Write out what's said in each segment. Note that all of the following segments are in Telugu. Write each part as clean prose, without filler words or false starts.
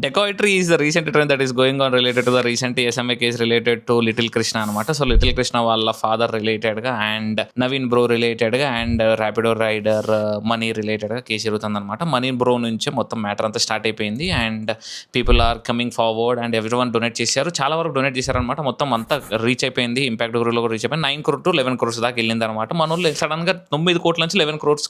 Dacoitery is the recent trend that is going on related to the recent SMA case related to little Krishna అనమాట. సో లిటిల్ కృష్ణ వాళ్ళ ఫాదర్ రిలేటెడ్గా అండ్ నవీన్ బ్రో రిలేటెడ్గా అండ్ ర్యాపిడో రైడర్ మనీ రిలేటెడ్గా కేసు జరుగుతుంది అనమాట. మనీ బ్రో నుంచే మొత్తం మ్యాటర్ అంతా స్టార్ట్ అయిపోయింది and people are coming forward and every one donate చేశారు. చాలా వరకు డొనేట్ చేశారనమాట. మొత్తం అంతా రీచ్ అయిపోయింది. ఇంపాక్ట్ గురులో కూడా రీచ్ అయిపోయింది. 9 crore to 11 crores దాకా వెళ్ళింది అనమాట. మన వాళ్ళు సడన్గా 9 కోట్ల నుంచి 11 crores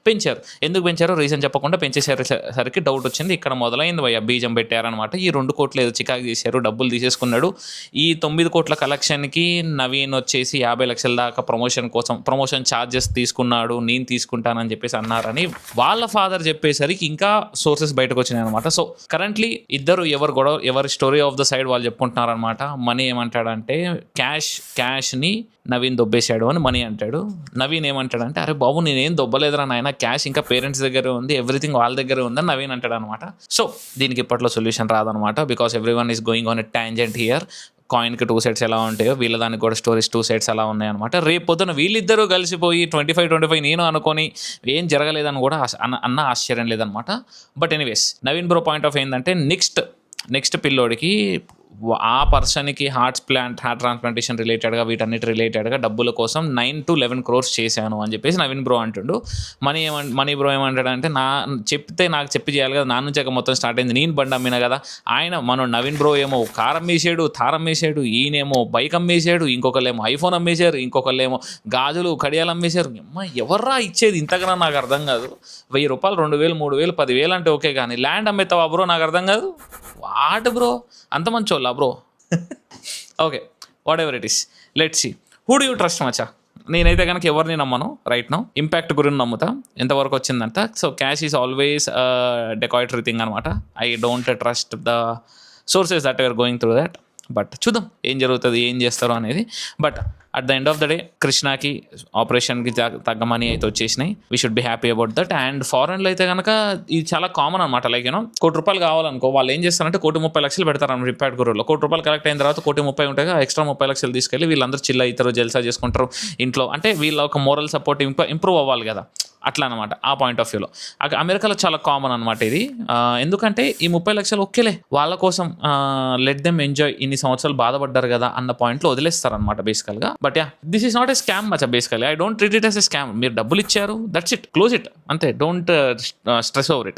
పెంచారు. ఎందుకు పెంచారో రీజన్ చెప్పకుండా పెంచేసరికి డౌట్ వచ్చింది. ఇక్కడ మొదలైంది భయ్య, బీజం పెట్టారనమాట. ఈ 2 కోట్లు ఏదో చికాకు చేశారు, డబ్బులు తీసేసుకున్నాడు. ఈ 9 కోట్ల కలెక్షన్కి నవీన్ వచ్చేసి 50 లక్షల దాకా ప్రమోషన్ ఛార్జెస్ తీసుకున్నాడు, నేను తీసుకుంటానని చెప్పేసి అన్నారని వాళ్ళ ఫాదర్ చెప్పేసరికి ఇంకా సోర్సెస్ బయటకు వచ్చినాయి అనమాట. సో కరెంట్లీ ఇద్దరు ఎవరి స్టోరీ ఆఫ్ ద సైడ్ వాళ్ళు చెప్పుకుంటున్నారు అనమాట. మనీ ఏమంటాడంటే క్యాష్ని నవీన్ దొబ్బేశాడు అని మనీ అంటాడు. నవీన్ ఏమంటాడంటే అరే బాబు నేనేం దొబ్బలేదురా నాయన, క్యాష్ ఇంకా పేరెంట్స్ దగ్గర ఉంది, ఎవ్రీథింగ్ వాళ్ళ దగ్గర ఉందని నవీన్ అంటాడు అనమాట. సో దీనికి ఇప్పట్లో సొల్యూషన్ రాదనమాట. Because every one is going on a tangent here. కాయిన్కి 2 sides ఎలా ఉంటాయో వీళ్ళ దానికి కూడా స్టోరీస్ 2 sides అలా ఉన్నాయన్నమాట. రేపు పొద్దున వీళ్ళిద్దరూ కలిసిపోయి 25 నేను అనుకొని ఏం జరగలేదని కూడా అన్న ఆశ్చర్యం లేదనమాట. But anyways Naveen bro point of ఏంటంటే నెక్స్ట్ పిల్లోడికి ఆ పర్సన్కి హార్ట్ ట్రాన్స్ప్లాంటేషన్ రిలేటెడ్గా వీటన్నిటి రిలేటెడ్గా డబ్బుల కోసం 9 to 11 crores చేశాను అని చెప్పేసి నవీన్ బ్రో అంటుండు. మనీ బ్రో ఏమంటాడంటే నాకు చెప్పి చేయాలి కదా, నా నుంచి మొత్తం స్టార్ట్ అయింది, నేను బండి అమ్మినా కదా. మన నవీన్ బ్రో ఏమో కార్ అమ్మేసాడు, థార్ అమ్మేసాడు, ఈయనేమో బైక్ అమ్మేసాడు, ఇంకొకళ్ళేమో ఐఫోన్ అమ్మేశారు, ఇంకొకళ్ళేమో గాజులు కడియాలు అమ్మేశారు. ఎవర్రా ఇచ్చేది ఇంతకన్నా నాకు అర్థం కాదు. 1000 రూపాయలు 2000 3000 10,000 అంటే ఓకే, కానీ ల్యాండ్ అమ్మేస్తావా బ్రో నాకు అర్థం కాదు. వాట్ బ్రో అంత మంచోళ్ళ bro? Okay, whatever it is, let's see who do you trust మచా. నేనైతే కనుక ఎవరిని నమ్మను రైట్ నౌ. ఇంపాక్ట్ గురించి నమ్ముతా. ఎంతవరకు వచ్చిందంట. So cash is always dacoitery thing అనమాట. I don't trust the sources that are going through that. But చూద్దాం ఏం జరుగుతుంది, ఏం చేస్తారో అనేది. But at the end of the day కృష్ణకి ఆపరేషన్కి తగ్గ మనీ అయితే వచ్చేసినాయి. We should be happy about that. And ఫారెన్లో అయితే కనుక ఇది చాలా కామన్ అనమాట. లైక్ యూనో ₹1,00,00,000 కావాలనుకో, వాళ్ళు ఏం చేస్తారంటే 1,30,00,000 పెడతారు అన్నమాట. ఇంపాక్ట్ గురులో ₹1,00,00,000 కలెక్ట్ అయిన తర్వాత 1,30,00,000 ఉంటాయి, ఎక్స్ట్రా 30,00,000 తీసుకెళ్ళి వీళ్ళందరూ చిల్ అవుతారు, జల్సా చేసుకుంటారు ఇంట్లో. అంటే వీళ్ళ ఒక మోరల్ సపోర్ట్ ఇంప్రూవ్ అవ్వాలి కదా, అట్లా అనమాట. ఆ పాయింట్ ఆఫ్ వ్యూలో అమెరికాలో చాలా కామన్ అనమాట ఇది. ఎందుకంటే ఈ 30,00,000 ఓకేలే వాళ్ళ కోసం, లెట్ దెమ్ ఎంజాయ్, ఇన్ని సంవత్సరాలు బాధపడ్డారు కదా అన్న పాయింట్లో వదిలేస్తారనమాట బేసికల్గా. But ya, this is not a scam much basically. I don't treat it as a scam. మీరు డబ్బులు ఇచ్చారు, దట్స్ ఇట్, క్లోజ్ ఇట్, అంతే. Don't stress over it.